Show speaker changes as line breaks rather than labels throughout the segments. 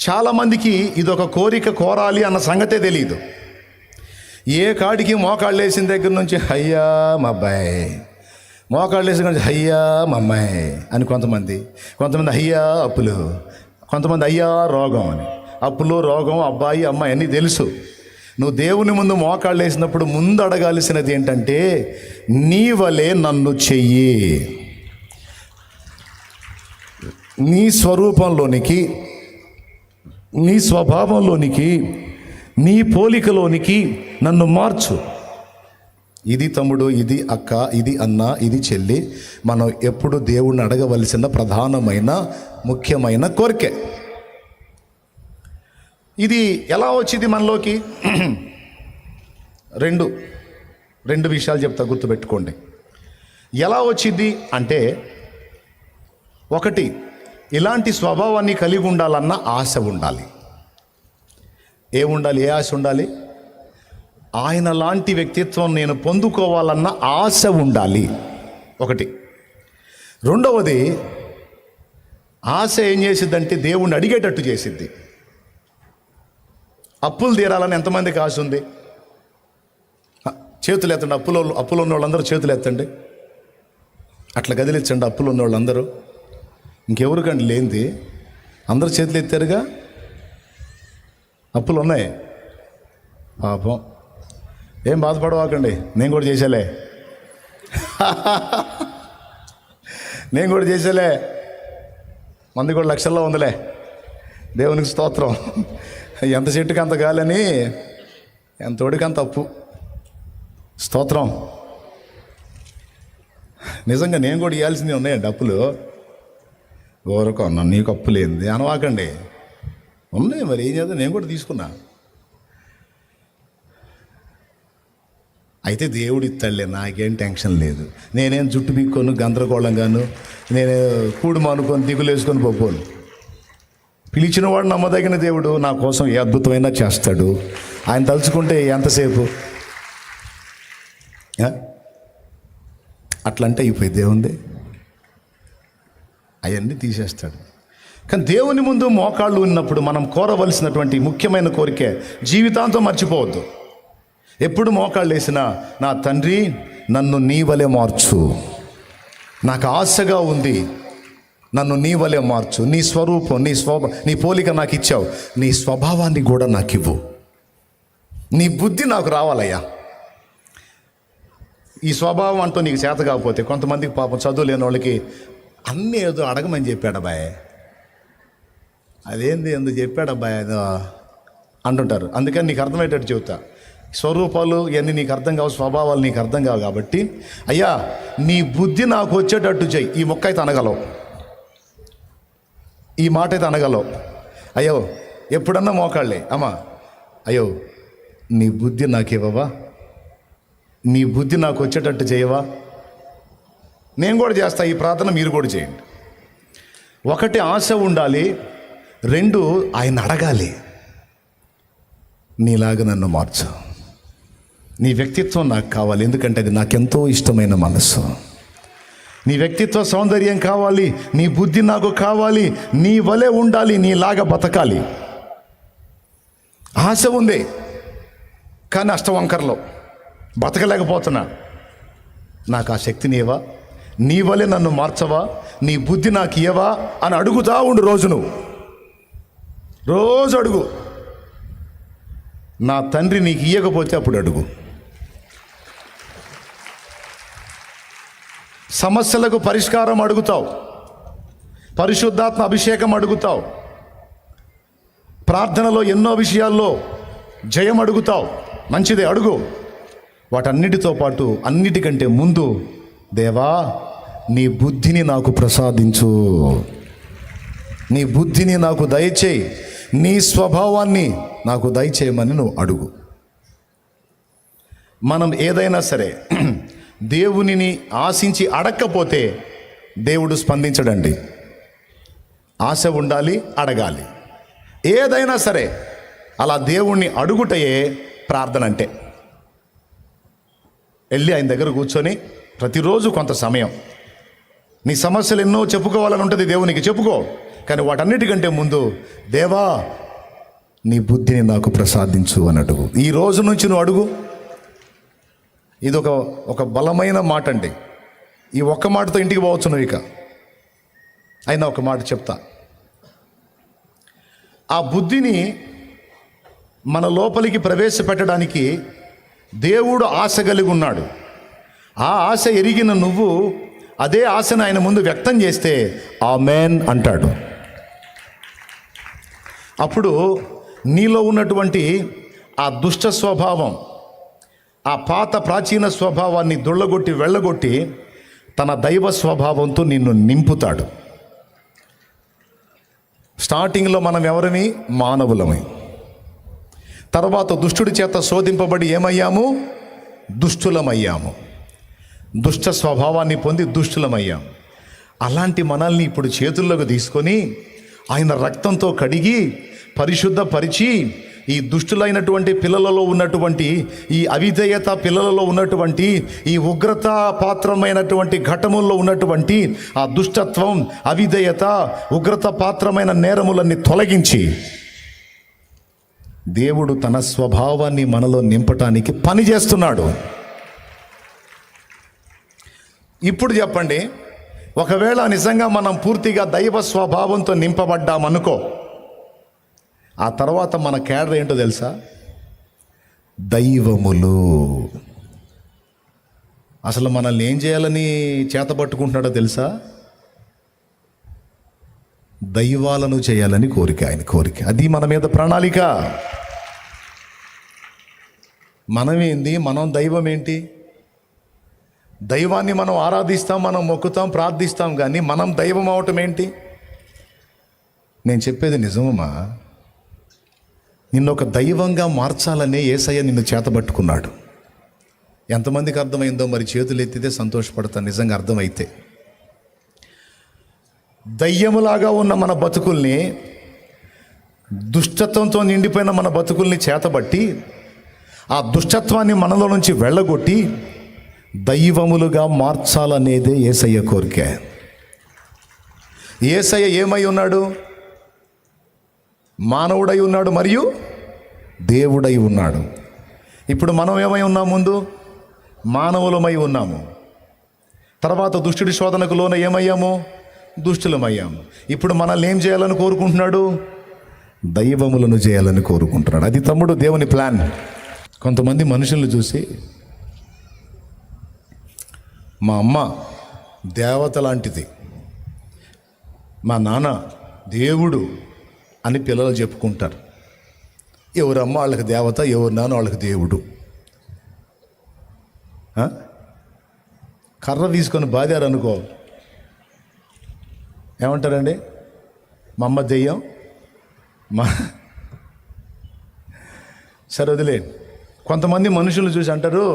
చాలామందికి ఇదొక కోరిక కోరాలి అన్న సంగతే తెలియదు. ఏ కాడికి మోకాళ్ళు వేసిన దగ్గర నుంచి అయ్యా మా అబ్బాయి, మోకాళ్ళు వేసిన నుంచి అయ్యా మా అమ్మాయి అని కొంతమంది అయ్యా అప్పులు, కొంతమంది అయ్యా రోగం అని. అప్పులు, రోగం, అబ్బాయి, అమ్మాయి అన్నీ తెలుసు. నువ్వు దేవుని ముందు మోకాళ్ళు వేసినప్పుడు ముందు అడగాల్సినది ఏంటంటే, నీ వలే నన్ను చెయ్యి, నీ స్వరూపంలోనికి, నీ స్వభావంలోనికి, నీ పోలికలోనికి నన్ను మార్చు. ఇది తమ్ముడు, ఇది అక్క, ఇది అన్న, ఇది చెల్లి, మనం ఎప్పుడు దేవుణ్ణి అడగవలసిన ప్రధానమైన ముఖ్యమైన కోరికే. ఇది ఎలా వచ్చింది మనలోకి? రెండు విషయాలు చెప్తా, గుర్తుపెట్టుకోండి. ఎలా వచ్చింది అంటే, ఒకటి, ఇలాంటి స్వభావాన్ని కలిగి ఉండాలన్న ఆశ ఉండాలి. ఏముండాలి? ఏ ఆశ ఉండాలి? ఆయన లాంటి వ్యక్తిత్వం నేను పొందుకోవాలన్న ఆశ ఉండాలి, ఒకటి. రెండవది, ఆశ ఏం చేసిద్దంటే దేవుణ్ణి అడిగేటట్టు చేసిద్ది. అప్పులు తీరాలని ఎంతమందికి ఆశ ఉంది? చేతులు ఎత్తండి. అప్పులు ఉన్న వాళ్ళందరూ చేతులు ఎత్తండి. అట్లా కదిలించండి అప్పులు ఉన్న వాళ్ళందరూ. ఇంకెవరికండి లేనిది? అందరూ చేతులు ఎత్తారుగా. అప్పులు ఉన్నాయి. పాపం, ఏం బాధపడవాకండి, నేను కూడా చేసేలే నేను కూడా చేసేలే. మంది కూడా లక్షల్లో ఉందిలే. దేవునికి స్తోత్రం. ఎంత చెట్టుకి అంత గాలని, ఎంత ఒడికి అంత అప్పు. స్తోత్రం. నిజంగా నేను కూడా ఇవ్వాల్సింది ఉన్నాయండి అప్పులు. ఊరకన్నా నీకు అప్పు లేనిది అనవాకండి, ఉన్నాయి. మరి ఏం చేద్దాం, నేను కూడా తీసుకున్నా. అయితే దేవుడు ఇస్తాడులే, నాకేం టెన్షన్ లేదు. నేనేం జుట్టు పీక్కోను, గందరగోళంగాను, నేను కూడు మానుకొని దిగులు వేసుకొని పోను. పిలిచినవాడు నమ్మదగిన దేవుడు, నా కోసం ఏ అద్భుతమైనా చేస్తాడు. ఆయన తలుచుకుంటే ఎంతసేపు అట్లంటే అయిపోయి దేవుంది అవన్నీ తీసేస్తాడు. కానీ దేవుని ముందు మోకాళ్ళు ఉన్నప్పుడు మనం కోరవలసినటువంటి ముఖ్యమైన కోరికే జీవితాంతం మర్చిపోవద్దు. ఎప్పుడు మోకాళ్ళు వేసినా, నా తండ్రి నన్ను నీ వలె మార్చు, నాకు ఆశగా ఉంది, నన్ను నీ వలె మార్చు. నీ స్వరూపం, నీ పోలిక నాకు ఇచ్చావు, నీ స్వభావాన్ని కూడా నాకు ఇవ్వు. నీ బుద్ధి నాకు రావాలయ్యా. ఈ స్వభావం అంటూ నీకు చేత కాకపోతే, కొంతమందికి పాపం చదువు లేని వాళ్ళకి అన్నీ ఏదో అడగమని చెప్పాడు అబ్బాయి, అదేంది ఎందుకు చెప్పాడు అబ్బాయి ఏదో అంటుంటారు. అందుకని నీకు అర్థమయ్యేటట్టు చెబుతా. స్వరూపాలు ఇవన్నీ నీకు అర్థం కావు, స్వభావాలు నీకు అర్థం కావు. కాబట్టి అయ్యా నీ బుద్ధి నాకు వచ్చేటట్టు చెయ్యి. ఈ మొక్క అయితే అనగలవు, ఈ మాట అయితే అనగలవు. అయ్యో ఎప్పుడన్నా మోకాళ్ళే, అమ్మా అయ్యో నీ బుద్ధి నాకు ఇవ్వవా, నీ బుద్ధి నాకు వచ్చేటట్టు చేయవా. నేను కూడా చేస్తా ఈ ప్రార్థన, మీరు కూడా చేయండి. ఒకటి, ఆశ ఉండాలి. రెండు, ఆయన అడగాలి, నీలాగా నన్ను మార్చు, నీ వ్యక్తిత్వం నాకు కావాలి, ఎందుకంటే అది నాకెంతో ఇష్టమైన మనసు. నీ వ్యక్తిత్వ సౌందర్యం కావాలి, నీ బుద్ధి నాకు కావాలి, నీ వలె ఉండాలి, నీలాగా బతకాలి. ఆశ ఉంది కానీ అష్టవంకరలో బతకలేకపోతున్నా. నాకు ఆ శక్తిని ఇవ్వా, నీ వలె నన్ను మార్చవా, నీ బుద్ధి నాకు ఇవ్వవా అని అడుగుతా ఉండు. రోజు అడుగు. నా తండ్రి నీకు ఇయ్యకపోతే అప్పుడు అడుగు. సమస్యలకు పరిష్కారం అడుగుతావు, పరిశుద్ధాత్మ అభిషేకం అడుగుతావు, ప్రార్థనలో ఎన్నో విషయాల్లో జయం అడుగుతావు. మంచిదే, అడుగు. వాటన్నిటితో పాటు, అన్నిటికంటే ముందు, దేవా నీ బుద్ధిని నాకు ప్రసాదించు, నీ బుద్ధిని నాకు దయచేయి, నీ స్వభావాన్ని నాకు దయచేయమని నువ్వు అడుగు. మనం ఏదైనా సరే దేవునిని ఆశించి అడగకపోతే దేవుడు స్పందించడండి. ఆశ ఉండాలి, అడగాలి. ఏదైనా సరే అలా దేవుణ్ణి అడుగుటయే ప్రార్థన అంటే. వెళ్ళి ఆయన దగ్గర కూర్చొని ప్రతిరోజు కొంత సమయం నీ సమస్యలు ఎన్నో చెప్పుకోవాలని ఉంటుంది దేవునికి చెప్పుకో. కానీ వాటన్నిటికంటే ముందు దేవా నీ బుద్ధిని నాకు ప్రసాదించు అని అడుగు. ఈ రోజు నుంచి నువ్వు అడుగు. ఇది ఒక బలమైన మాట అండి. ఈ ఒక్క మాటతో ఇంటికి పోవచ్చు నువ్వు. ఇక అయినా ఒక మాట చెప్తా. ఆ బుద్ధిని మన లోపలికి ప్రవేశపెట్టడానికి దేవుడు ఆశ కలిగి ఉన్నాడు. ఆ ఆశ ఎరిగిన నువ్వు అదే ఆశను ఆయన ముందు వ్యక్తం చేస్తే ఆమేన్ అంటాడు. అప్పుడు నీలో ఉన్నటువంటి ఆ దుష్ట స్వభావం, ఆ పాత ప్రాచీన స్వభావాన్ని దుళ్ళగొట్టి వెళ్ళగొట్టి తన దైవ స్వభావంతో నిన్ను నింపుతాడు. స్టార్టింగ్లో మనం ఎవరని? మానవులమై. తర్వాత దుష్టుడి చేత శోధింపబడి ఏమయ్యాము? దుష్టులమయ్యాము. దుష్ట స్వభావాన్ని పొంది దుష్టులమయ్యాము. అలాంటి మనల్ని ఇప్పుడు చేతుల్లోకి తీసుకొని ఆయన రక్తంతో కడిగి పరిశుద్ధపరిచి ఈ దుష్టులైనటువంటి పిల్లలలో ఉన్నటువంటి ఈ అవిధేయత పిల్లలలో ఉన్నటువంటి ఈ ఉగ్రత పాత్రమైనటువంటి ఘటముల్లో ఉన్నటువంటి ఆ దుష్టత్వం, అవిధేయత, ఉగ్రత పాత్రమైన నేరములన్నీ తొలగించి దేవుడు తన స్వభావాన్ని మనలో నింపటానికి పని చేస్తున్నాడు. ఇప్పుడు చెప్పండి, ఒకవేళ నిజంగా మనం పూర్తిగా దైవ స్వభావంతో నింపబడ్డామనుకో, ఆ తర్వాత మన కేడర్ ఏంటో తెలుసా? దైవములు. అసలు మనల్ని ఏం చేయాలని చేతపట్టుకుంటున్నాడో తెలుసా? దైవాలను చేయాలని కోరిక, ఆయన కోరిక. అది మన మీద ప్రణాళిక. మనమేంది? మనం దైవం ఏంటి? దైవాన్ని మనం ఆరాధిస్తాం, మనం మొక్కుతాం, ప్రార్థిస్తాం, కానీ మనం దైవం అవటం ఏంటి? నేను చెప్పేది నిజమమ్మా. నిన్ను ఒక దైవంగా మార్చాలనే యేసయ్య నిన్ను చేతబట్టుకున్నాడు. ఎంతమందికి అర్థమైందో మరి చేతులు ఎత్తితే సంతోషపడతాను, నిజంగా అర్థమైతే. దయ్యములాగా ఉన్న మన బతుకుల్ని, దుష్టత్వంతో నిండిపోయిన మన బతుకుల్ని చేతబట్టి ఆ దుష్టత్వాన్ని మనలో నుంచి వెళ్ళగొట్టి దైవములుగా మార్చాలనేదే యేసయ్య కోరిక. యేసయ్య ఏమై ఉన్నాడు? మానవుడై ఉన్నాడు మరియు దేవుడై ఉన్నాడు. ఇప్పుడు మనం ఏమై ఉన్నాం? ముందు మానవులమై ఉన్నాము. తర్వాత దుష్టుడి శోధనకు లోన ఏమయ్యాము? దుష్టులమయ్యాము. ఇప్పుడు మనల్ని ఏం చేయాలని కోరుకుంటున్నాడు? దైవములను చేయాలని కోరుకుంటున్నాడు. అది తమ్ముడు దేవుని ప్లాన్. కొంతమంది మనుషులను చూసి, మా అమ్మ దేవత లాంటిది, మా నాన్న దేవుడు అని పిల్లలు చెప్పుకుంటారు. ఎవరమ్మ వాళ్ళకి దేవత, ఎవరు నాన్న వాళ్ళకి దేవుడు. కర్ర తీసుకొని బాదారు అనుకో, ఏమంటారండి? మా అమ్మ దెయ్యం, మా సరే వదిలే. కొంతమంది మనుషులు చూసి అంటారు,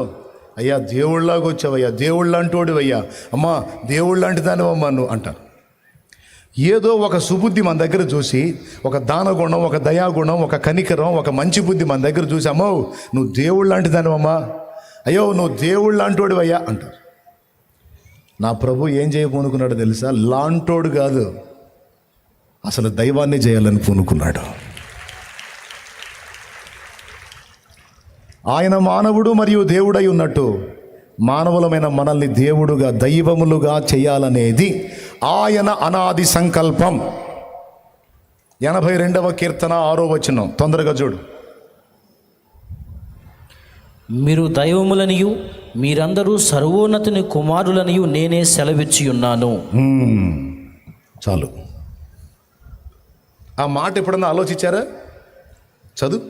అయ్యా దేవుళ్ళలాగా వచ్చావయ్యా, దేవుళ్ళ లాంటోడివయ్యా, అమ్మా దేవుళ్ళ లాంటి దానివమ్మా నువ్వు అంటారు. ఏదో ఒక సుబుద్ధి మన దగ్గర చూసి, ఒక దానగుణం, ఒక దయాగుణం, ఒక కనికరం, ఒక మంచి బుద్ధి మన దగ్గర చూసి, అమ్మో నువ్వు దేవుళ్ళ లాంటి దానివమ్మా, అయ్యో నువ్వు దేవుళ్ళ లాంటోడివయ్యా అంటారు. నా ప్రభు ఏం చేయబోనుకున్నాడో తెలుసా? లాంటోడు కాదు, అసలు దైవాన్ని చేయాలని పూనుకున్నాడు. ఆయన మానవుడు మరియు దేవుడై ఉన్నట్టు మానవులమైన మనల్ని దేవుడుగా, దైవములుగా చేయాలనేది ఆయన అనాది సంకల్పం. 82వ కీర్తన 6వ వచనం, తొందరగా చూడు.
మీరు దైవములనియు మీరందరూ సర్వోన్నతుని కుమారులనియు నేనే సెలవిచ్చి ఉన్నాను.
చాలు. ఆ మాట ఎప్పుడన్నా ఆలోచించారా? చదువు,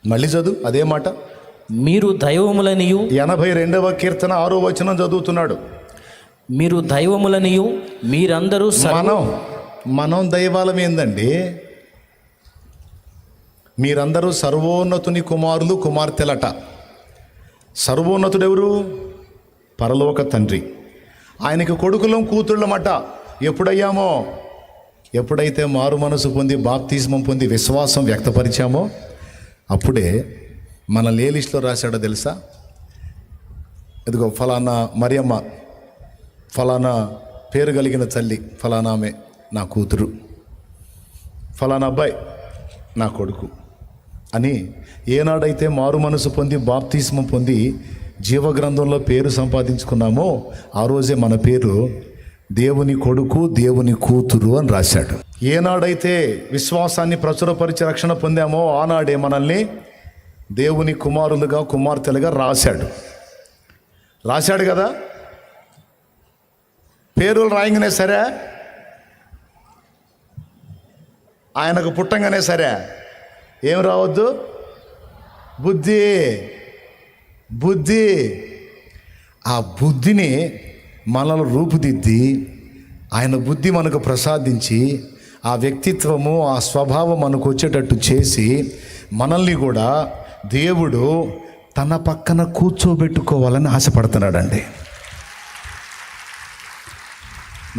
మళ్ళీ చదువు అదే మాట.
మీరు దైవములనియు,
82వ కీర్తన 6వ వచనం చదువుతున్నాడు.
మీరు దైవములనియు మీరందరూ
మనం దైవాలం ఏందండి? మీరందరూ సర్వోన్నతుని కుమారులు కుమార్తెలట. సర్వోన్నతుడు ఎవరు? పరలోక తండ్రి. ఆయనకి కొడుకులం కూతుళ్ళమట. ఎప్పుడయ్యామో? ఎప్పుడైతే మారు మనసు పొంది బాప్తిస్మం పొంది విశ్వాసం వ్యక్తపరిచామో అప్పుడే మన ఏ లిస్టులో రాశాడో తెలుసా? ఇదిగో ఫలానా మరియమ్మ, ఫలానా పేరు కలిగిన తల్లి, ఫలానామే నా కూతురు. ఫలానా అబ్బాయి నా కొడుకు అని ఏనాడైతే మారు మనసు పొంది బాప్తిస్మం పొంది జీవగ్రంథంలో పేరు సంపాదించుకున్నామో ఆ రోజే మన పేరు దేవుని కొడుకు, దేవుని కూతురు అని రాశాడు. ఏనాడైతే విశ్వాసాన్ని ప్రచురపరిచి రక్షణ పొందామో ఆనాడే మనల్ని దేవుని కుమారులుగా, కుమార్తెలుగా రాశాడు కదా. పేరులు రాయంగానే సరే, ఆయనకు పుట్టంగానే సరే ఏం రావద్దు? బుద్ధి. ఆ బుద్ధిని మనల్ని రూపుదిద్ది ఆయన బుద్ధి మనకు ప్రసాదించి ఆ వ్యక్తిత్వము, ఆ స్వభావం మనకు వచ్చేటట్టు చేసి మనల్ని కూడా దేవుడు తన పక్కన కూర్చోబెట్టుకోవాలని ఆశపడుతున్నాడండి.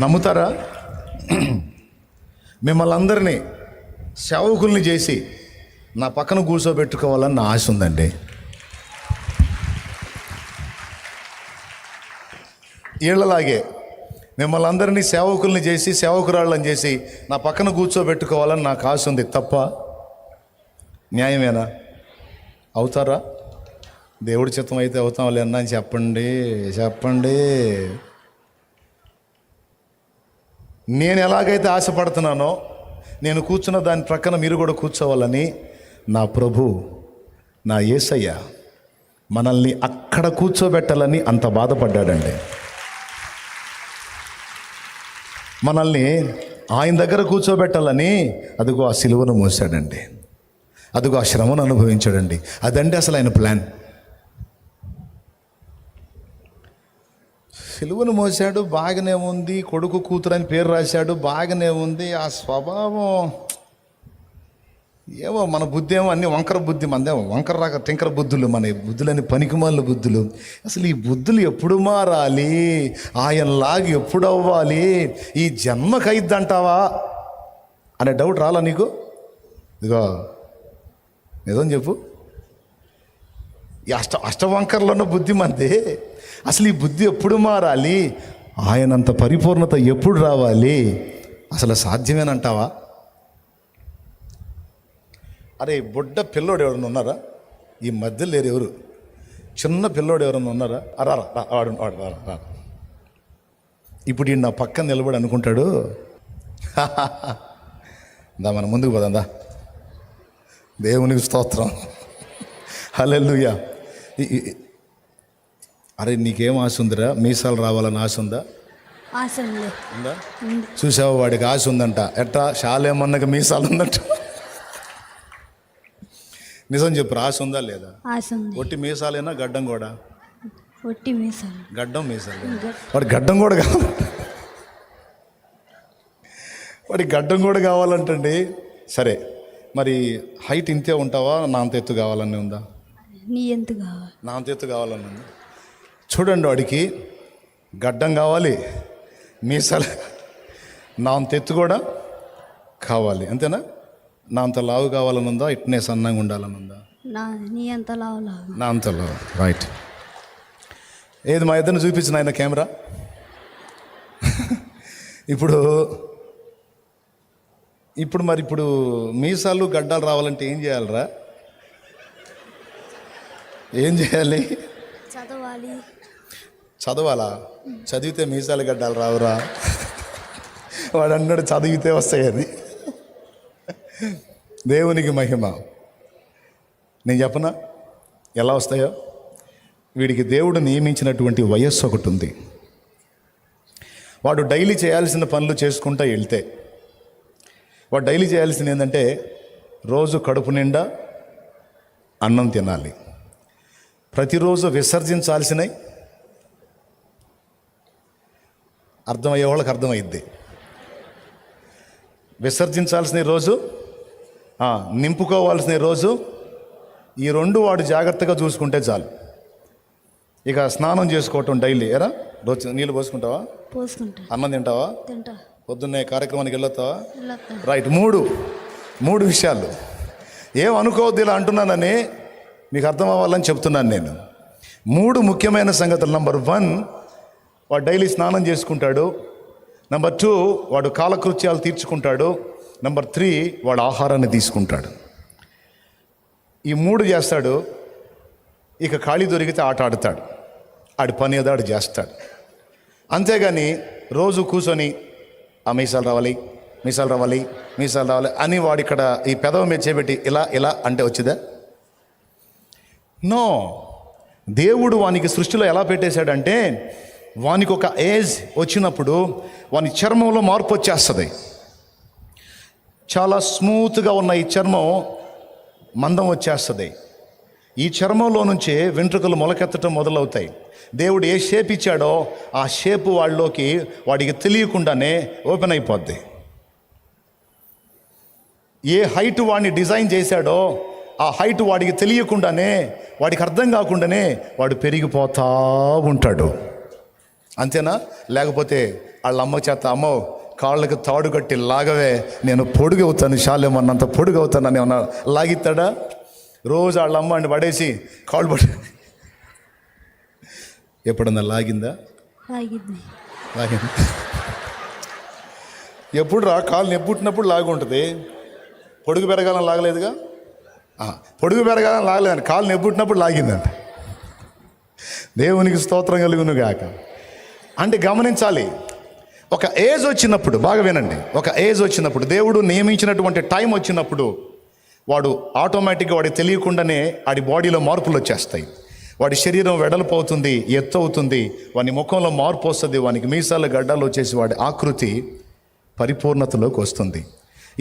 నమ్ముతారా? మిమ్మల్ని అందరినీ సేవకుల్ని చేసి నా పక్కన కూర్చోబెట్టుకోవాలని నా ఆశ ఉందండి. వీళ్ళలాగే మిమ్మల్ని అందరినీ సేవకుల్ని చేసి, సేవకురాళ్ళని చేసి నా పక్కన కూర్చోబెట్టుకోవాలని నాకు ఆశ ఉంది. తప్ప? న్యాయమేనా? అవుతారా? దేవుడి చిత్తం అయితే అవుతాంలే అన్నా అని చెప్పండి. నేను ఎలాగైతే ఆశపడుతున్నానో నేను కూర్చున్న దాని ప్రక్కన మీరు కూడా కూర్చోవాలని నా ప్రభు, నా యేసయ్య మనల్ని అక్కడ కూర్చోబెట్టాలని అంత బాధపడ్డాడండి. మనల్ని ఆయన దగ్గర కూర్చోబెట్టాలని అదిగో ఆ సిలువను మోసాడండి, అదిగో ఆ శ్రమను అనుభవించాడండి. అదండి అసలు ఆయన ప్లాన్. సిలువను మోసాడు, బాగానే ఉంది. కొడుకు కూతురు అని పేరు రాశాడు, బాగానే ఉంది. ఆ స్వభావం ఏమో, మన బుద్ధి ఏమో అన్ని వంకర బుద్ధి, మనదేమో వంకర రాక టింకర బుద్ధులు, మన బుద్ధులని పనికిమాల బుద్ధులు. అసలు ఈ బుద్ధులు ఎప్పుడు మారాలి? ఆయనలాగా ఎప్పుడు అవ్వాలి? ఈ జన్మకైద్దంటావా అనే డౌట్ రాలా నీకు? ఇదిగో నిజం చెప్పు, ఈ అష్టవంకరలో ఉన్న బుద్ధి మనది. అసలు ఈ బుద్ధి ఎప్పుడు మారాలి? ఆయనంత పరిపూర్ణత ఎప్పుడు రావాలి? అసలు సాధ్యమేనంటావా? అరే బుడ్డ పిల్లోడు ఎవరన్నా ఉన్నారా? ఈ మధ్యలో లేరు ఎవరు? చిన్న పిల్లోడు ఎవరన్నా ఉన్నారా? రా. ఇప్పుడు ఈ నా పక్కన నిలబడి అనుకుంటాడు, దా మనం ముందుకు పోదా, దేవునికి స్తోత్రం, హల్లెలూయా. అరే నీకేం ఆశ ఉందిరా? మీసాలు రావాలని ఆశ ఉందా? ఉందా? చూసావా, వాడికి ఆశ ఉందంట. ఎట్టా శాలేమన్నకి మీసాలు ఉందంట. నిజం చెప్పు, ఆశ ఉందా లేదా? ఒట్టి మీసాలేనా, గడ్డం కూడా?
ఒట్టి మీసాలు.
గడ్డం మీసాలు. వాడి గడ్డం కూడా కావాలి, వాడి గడ్డం కూడా కావాలంటండి. సరే, మరి హైట్ ఇంతే ఉంటావా, నా అంత ఎత్తు కావాలని ఉందా?
నీ ఎంత కావాలి?
నా అంత ఎత్తు కావాలని ఉంది. చూడండి, వాడికి గడ్డం కావాలి, మీసాలు, నా అంత ఎత్తు కూడా కావాలి, అంతేనా? నా అంత లావు కావాలని ఉందా? ఇట్నే సన్నంగా ఉండాలని ఉందా?
నీ అంత లావు.
నా అంత లావు. రైట్. ఏది మా ఇద్దరిని చూపించిన ఆయన కెమెరా. ఇప్పుడు మీసాలు గడ్డాలు రావాలంటే ఏం చేయాలరా? ఏం చేయాలి? చదవాలా? చదివితే మీసాలు గడ్డాలు రావురా? వాడు అన్నాడు చదివితే వస్తాయని. దేవునికి మహిమ. నేను చెప్పనా ఎలా వస్తాయో? వీడికి దేవుడు నియమించినటువంటి వయస్సు ఒకటి ఉంది. వాడు డైలీ చేయాల్సిన పనులు చేసుకుంటూ వెళ్తే, వాడు డైలీ చేయాల్సింది ఏంటంటే రోజు కడుపు నిండా అన్నం తినాలి. ప్రతిరోజు విసర్జించాల్సినవి అర్థమయ్యే వాళ్ళకి అర్థమైద్ది. విసర్జించాల్సిన రోజు, నింపుకోవాల్సిన రోజు, ఈ రెండు వాడు జాగ్రత్తగా చూసుకుంటే చాలు. ఇక స్నానం చేసుకోవటం డైలీ. ఎరా రోజు నీళ్ళు పోసుకుంటావా? అన్నం తింటావా? పొద్దున్నే కార్యక్రమానికి వెళ్ళొస్తావా? రైట్. మూడు విషయాలు. ఏం అనుకోవద్దు ఇలా అంటున్నానని, మీకు అర్థం అవ్వాలని చెప్తున్నాను నేను. 3 ముఖ్యమైన సంగతులు. నంబర్ 1, వాడు డైలీ స్నానం చేసుకుంటాడు. నంబర్ 2, వాడు కాలకృత్యాలు తీర్చుకుంటాడు. నెంబర్ 3 వాడు ఆహారాన్ని తీసుకుంటాడు. ఈ 3 చేస్తాడు. ఇక ఖాళీ దొరికితే ఆట ఆడతాడు. ఆడి పని ఏదో ఆడు చేస్తాడు. అంతేగాని రోజు కూర్చొని ఆ మీసాలు రావాలి అని వాడు ఇక్కడ ఈ పెదవ మీద చేపెట్టి ఇలా అంటే వచ్చిందా? నో. దేవుడు వానికి సృష్టిలో ఎలా పెట్టేశాడంటే వానికి ఒక ఏజ్ వచ్చినప్పుడు వాని చర్మంలో మార్పు వచ్చేస్తుంది. చాలా స్మూత్గా ఉన్న ఈ చర్మం మందం వచ్చేస్తుంది. ఈ చర్మంలో నుంచే వెంట్రుకలు మొలకెత్తడం మొదలవుతాయి. దేవుడు ఏ షేప్ ఇచ్చాడో ఆ షేపు వాడికి తెలియకుండానే ఓపెన్ అయిపోద్ది. ఏ హైట్ వాడిని డిజైన్ చేశాడో ఆ హైట్ వాడికి తెలియకుండానే, వాడికి అర్థం కాకుండానే వాడు పెరిగిపోతా ఉంటాడు. అంతేనా? లేకపోతే వాళ్ళ అమ్మ చేత, అమ్మో కాళ్ళకి తాడు కట్టి లాగవే, నేను పొడుగవుతాను, శాలేమన్నంత పొడుగవుతానని ఏమన్నా లాగిస్తాడా? రోజు వాళ్ళ అమ్మ అని పడేసి కాళ్ళు పడి ఎప్పుడన్నా లాగిందా? లాగింది. ఎప్పుడు కాళ్ళు నెప్పుట్టినప్పుడు లాగి ఉంటుంది. పొడుగు పెరగాలని లాగలేదుగా. పొడుగు పెరగాలని లాగలేదని కాళ్ళు నెప్పుట్టినప్పుడు లాగిందంట. దేవునికి స్తోత్రం కలుగును గాక. అంటే గమనించాలి, ఒక ఏజ్ వచ్చినప్పుడు, బాగా వినండి, ఒక ఏజ్ వచ్చినప్పుడు, దేవుడు నియమించినటువంటి టైం వచ్చినప్పుడు వాడు ఆటోమేటిక్గా వాడికి తెలియకుండానే వాడి బాడీలో మార్పులు వచ్చేస్తాయి. వాడి శరీరం వెడల్పు అవుతుంది, ఎత్తు అవుతుంది, వాని ముఖంలో మార్పు వస్తుంది, వానికి మీసాల గడ్డలు వచ్చేసి వాడి ఆకృతి పరిపూర్ణతలోకి వస్తుంది.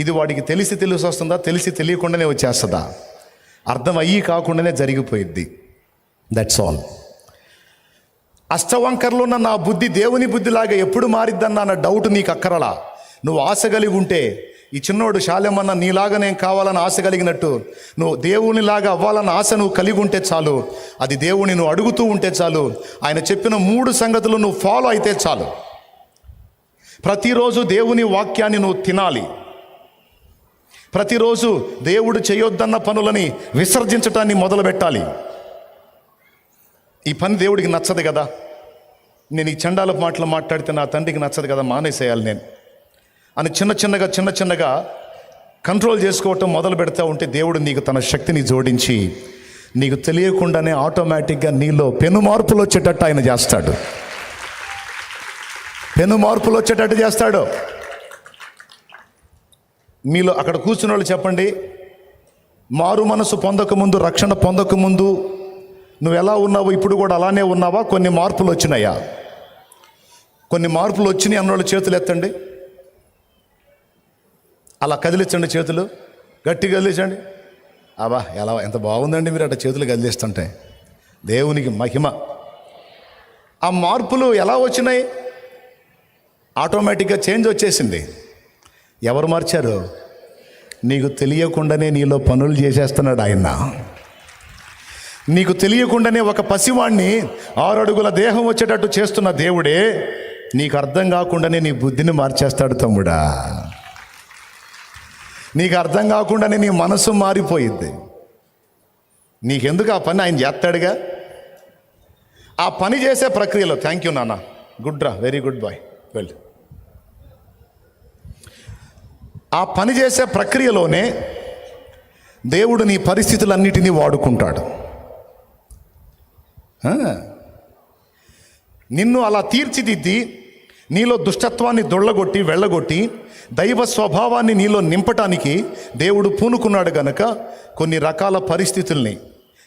ఇది వాడికి తెలిసి వస్తుందా, తెలిసి తెలియకుండానే వచ్చేస్తుందా? అర్థం అయ్యి కాకుండానే జరిగిపోయిద్ది. That's all. అష్టవంకరలో ఉన్న నా బుద్ధి దేవుని బుద్ధిలాగా ఎప్పుడు మారిద్దన్న నా డౌట్ నీకు అక్కరలా. నువ్వు ఆశ కలిగి ఉంటే, ఈ చిన్నోడు శాలేమన్న నీలాగా నేను కావాలని ఆశ కలిగినట్టు నువ్వు దేవునిలాగా అవ్వాలన్న ఆశ నువ్వు కలిగి ఉంటే చాలు. అది దేవుని నువ్వు అడుగుతూ ఉంటే చాలు. ఆయన చెప్పిన 3 సంగతులు నువ్వు ఫాలో అయితే చాలు. ప్రతిరోజు దేవుని వాక్యాన్ని నువ్వు తినాలి. ప్రతిరోజు దేవుడు చేయొద్దన్న పనులని విసర్జించటాన్ని మొదలుపెట్టాలి. ఈ పని దేవుడికి నచ్చదు కదా, నేను ఈ చండాలపు మాటలు మాట్లాడితే నా తండ్రికి నచ్చదు కదా, మానేసేయాలి నేను అని చిన్న చిన్నగా కంట్రోల్ చేసుకోవటం మొదలు పెడతా ఉంటే దేవుడు నీకు తన శక్తిని జోడించి నీకు తెలియకుండానే ఆటోమేటిక్గా నీలో పెను మార్పులు వచ్చేటట్టు ఆయన చేస్తాడు. పెను మార్పులు వచ్చేటట్టు చేస్తాడు. మీలో అక్కడ కూర్చున్న వాళ్ళు చెప్పండి, మారు మనసు పొందకముందు, రక్షణ పొందకముందు నువ్వు ఎలా ఉన్నావు, ఇప్పుడు కూడా అలానే ఉన్నావా? కొన్ని మార్పులు వచ్చినాయా? కొన్ని మార్పులు వచ్చినాయి అన్నోళ్ళు చేతులు ఎత్తండి. అలా కదిలించండి, చేతులు గట్టిగా కదిలించండి. అబ్బా ఎంత బాగుందండి మీరు అట్లా చేతులు కదిలిస్తుంటే. దేవునికి మహిమ. ఆ మార్పులు ఎలా వచ్చినాయి? ఆటోమేటిక్గా చేంజ్ వచ్చేసింది. ఎవరు మార్చారు? నీకు తెలియకుండానే నీలో పనులు చేసేస్తున్నాడు ఆయన. నీకు తెలియకుండానే ఒక పసివాణ్ణి 6 అడుగుల దేహం వచ్చేటట్టు చేస్తున్న దేవుడే నీకు అర్థం కాకుండానే నీ బుద్ధిని మార్చేస్తాడు తమ్ముడా. నీకు అర్థం కాకుండానే నీ మనసు మారిపోయింది. నీకెందుకు ఆ పని ఆయన చేస్తాడుగా. ఆ పని చేసే ప్రక్రియలో, థ్యాంక్ యూ నాన్న, గుడ్ రా, వెరీ గుడ్ బాయ్, వెల్. ఆ పని చేసే ప్రక్రియలోనే దేవుడు నీ పరిస్థితులన్నిటినీ వాడుకుంటాడు. నిన్ను అలా తీర్చిదిద్ది నీలో దుష్టత్వాన్ని వెళ్ళగొట్టి దైవ స్వభావాన్ని నీలో నింపటానికి దేవుడు పూనుకున్నాడు గనక కొన్ని రకాల పరిస్థితుల్ని,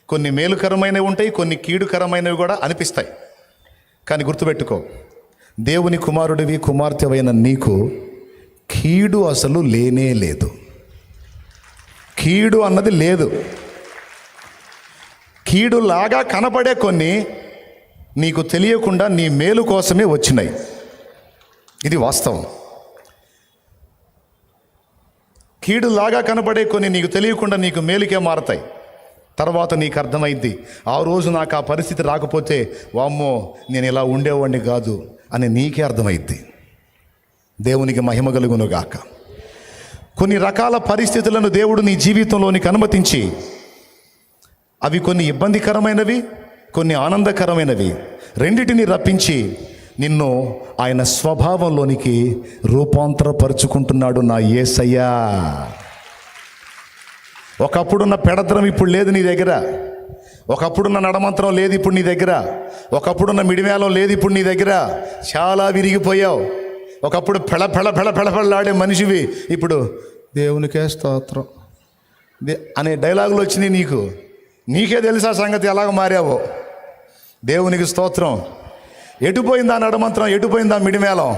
కొన్ని మేలుకరమైనవి ఉంటాయి, కొన్ని కీడుకరమైనవి కూడా అనిపిస్తాయి. కానీ గుర్తుపెట్టుకో, దేవుని కుమారుడివి, కుమార్తెవైన నీకు కీడు అసలు లేనే లేదు. కీడు అన్నది లేదు. కీడులాగా కనపడే కొన్ని నీకు తెలియకుండా నీ మేలు కోసమే వచ్చినాయి. ఇది వాస్తవం. కీడులాగా కనపడే కొన్ని నీకు తెలియకుండా నీకు మేలుకే మారతాయి. తర్వాత నీకు అర్థమైంది, ఆ రోజు నాకు ఆ పరిస్థితి రాకపోతే వామ్మో నేను ఇలా ఉండేవాడిని కాదు అని నీకే అర్థమైద్ది. దేవునికి మహిమ కలుగును గాక. కొన్ని రకాల పరిస్థితులను దేవుడు నీ జీవితంలోనికి అనుమతించి, అవి కొన్ని ఇబ్బందికరమైనవి, కొన్ని ఆనందకరమైనవి, రెండిటిని రప్పించి నిన్ను ఆయన స్వభావంలోనికి రూపాంతరపరుచుకుంటున్నాడు నా యేసయ్యా. ఒకప్పుడున్న పెడద్రం ఇప్పుడు లేదు నీ దగ్గర. ఒకప్పుడున్న నడమంత్రం లేదు ఇప్పుడు నీ దగ్గర. ఒకప్పుడున్న మిడిమేళం లేదు ఇప్పుడు నీ దగ్గర. చాలా విరిగిపోయావు. ఒకప్పుడు పెళలాడే మనిషివి ఇప్పుడు దేవునికే స్తోత్రం అనే డైలాగులు వచ్చినాయి. నీకే తెలుసా సంగతి ఎలాగ మారావో. దేవునికి స్తోత్రం. ఎటుపోయిందా నడమంత్రం, ఎటుపోయిందా మిడిమేళం,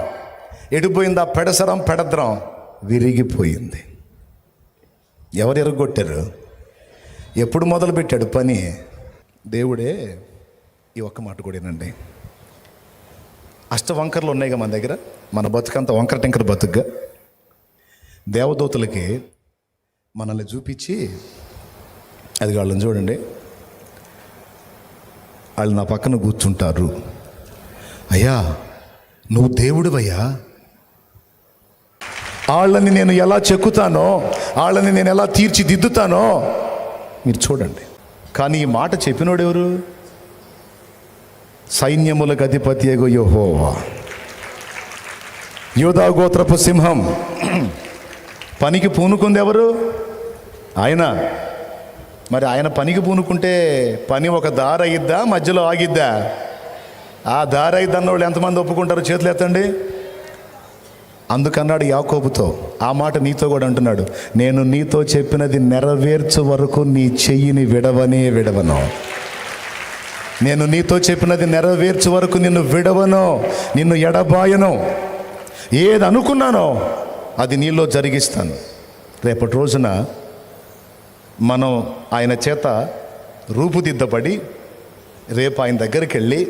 ఎటుపోయిందా పెడద్రం, విరిగిపోయింది. ఎవరు ఎరగొట్టారు? ఎప్పుడు మొదలుపెట్టాడు పని? దేవుడే. ఈ ఒక్క మాట కూడానండి, అష్టవంకర్లు ఉన్నాయిగా మన దగ్గర. మన బతుకంత వంకర టెంకర బతుకుగా దేవదూతలకి మనల్ని చూపించి, అది వాళ్ళని చూడండి, వాళ్ళు నా పక్కన కూర్చుంటారు. అయ్యా నువ్వు దేవుడివయ్యా, వాళ్ళని నేను ఎలా చెక్కుతానో, వాళ్ళని నేను ఎలా తీర్చిదిద్దుతానో మీరు చూడండి. కానీ ఈ మాట చెప్పినోడు ఎవరు? సైన్యములకు అధిపతి యెగో యెహోవా, యూదా గోత్రపు సింహం. పనికి పూనుకుంది ఎవరు? ఆయన. మరి ఆయన పనికి పూనుకుంటే పని ఒక దారి అయ్యిద్దా, మధ్యలో ఆగిద్దా? ఆ దారి అయ్యిద్ది అన్నవాళ్ళు ఎంతమంది ఒప్పుకుంటారు? చేతులు ఎత్తండి. అందుకన్నాడు యాకోబుతో, ఆ మాట నీతో కూడా అంటున్నాడు, నేను నీతో చెప్పినది నెరవేర్చు వరకు నీ చెయ్యిని విడవను. నేను నీతో చెప్పినది నెరవేర్చు వరకు నిన్ను విడవను, నిన్ను ఎడబాయను. ఏది అనుకున్నానో అది నీలో జరిగిస్తాను. రేపటి రోజున మనం ఆయన చేత రూపుదిద్దబడి రేపు ఆయన దగ్గరికి వెళ్ళి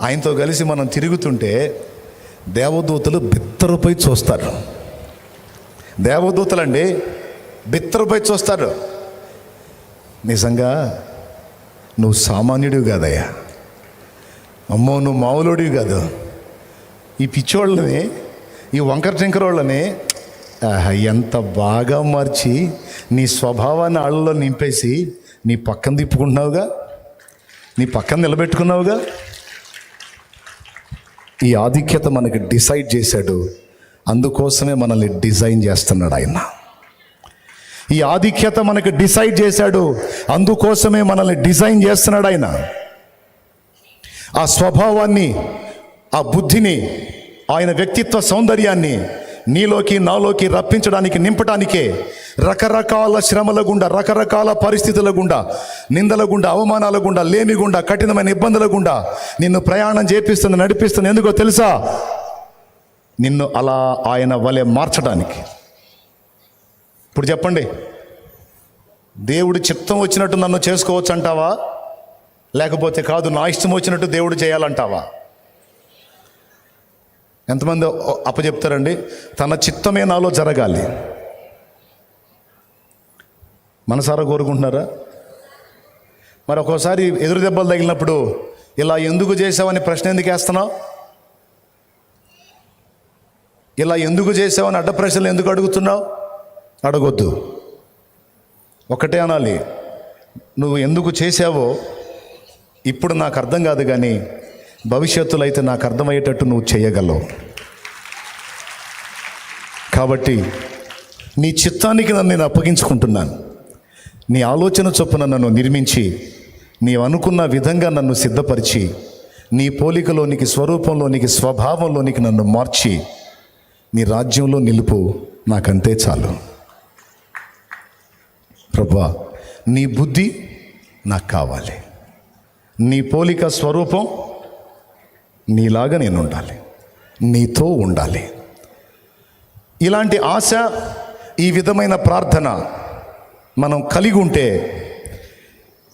ఆయనతో కలిసి మనం తిరుగుతుంటే దేవదూతలు బిత్తరుపై చూస్తారు. దేవదూతలండి బిత్తరుపై చూస్తారు. నిజంగా నువ్వు సామాన్యుడివి కాదయ్యా, అమ్మో నువ్వు మామూలుడివి కాదు. ఈ పిచ్చోళ్ళని, ఈ వంకర టెంకరోళ్ళని ఎంత బాగా మార్చి నీ స్వభావాన్ని ఆళ్ళలో నింపేసి నీ పక్కన తిప్పుకుంటున్నావుగా, నీ పక్కన నిలబెట్టుకున్నావుగా. ఈ ఆధిక్యత మనకి డిసైడ్ చేశాడు, అందుకోసమే మనల్ని డిజైన్ చేస్తున్నాడు ఆయన. ఈ ఆధిక్యత మనకి డిసైడ్ చేశాడు, అందుకోసమే మనల్ని డిజైన్ చేస్తున్నాడు ఆయన. ఆ స్వభావాన్ని, ఆ బుద్ధిని, ఆయన వ్యక్తిత్వ సౌందర్యాన్ని నీలోకి నాలోకి రప్పించడానికి, నింపడానికే రకరకాల శ్రమల గుండా, రకరకాల పరిస్థితుల గుండా, నిందల గుండా, అవమానాల గుండా, లేమి గుండా, కఠినమైన ఇబ్బందుల గుండా నిన్ను ప్రయాణం చేపిస్తుంది, నడిపిస్తుంది. ఎందుకో తెలుసా? నిన్ను అలా ఆయన వలె మార్చడానికి. ఇప్పుడు చెప్పండి, దేవుడి చిత్తం వచ్చినట్టు నన్ను చేసుకోవచ్చు అంటావా? లేకపోతే కాదు నా ఇష్టం వచ్చినట్టు దేవుడు చేయాలంటావా? ఎంతమంది అప్పచెప్తారండి? తన చిత్తమే నాలో జరగాలి. మనసారా కోరుకుంటున్నారా? మరి ఒక్కోసారి ఎదురు దెబ్బలు తగిలినప్పుడు ఇలా ఎందుకు చేసావని ప్రశ్న ఎందుకు వేస్తున్నావు? ఇలా ఎందుకు చేసావని అడ్డ ప్రశ్నలు ఎందుకు అడుగుతున్నావు? అడగొద్దు. ఒకటే అనాలి, నువ్వు ఎందుకు చేసావో ఇప్పుడు నాకు అర్థం కాదు, కానీ భవిష్యత్తులో అయితే నాకు అర్థమయ్యేటట్టు నువ్వు చేయగలవు. కాబట్టి నీ చిత్తానికి నన్ను నేను అప్పగించుకుంటున్నాను. నీ ఆలోచన చొప్పున నన్ను నిర్మించి, నీవు అనుకున్న విధంగా నన్ను సిద్ధపరిచి, నీ పోలికలోనికి, స్వరూపంలోనికి, స్వభావంలోనికి నన్ను మార్చి నీ రాజ్యంలో నిలుపు. నాకంతే చాలు ప్రభువా. నీ బుద్ధి నాకు కావాలి, నీ పోలిక, స్వరూపం నీలాగా నేను ఉండాలి, నీతో ఉండాలి. ఇలాంటి ఆశ, ఈ విధమైన ప్రార్థన మనం కలిగి ఉంటే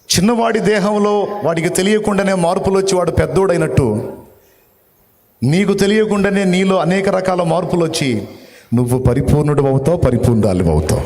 చిన్నవాడి దేహంలో వాడికి తెలియకుండానే మార్పులు వచ్చి వాడు పెద్దోడైనట్టు, నీకు తెలియకుండానే నీలో అనేక రకాల మార్పులు వచ్చి నువ్వు పరిపూర్ణుడు అవుతావు, పరిపూర్ణాలు అవుతావు.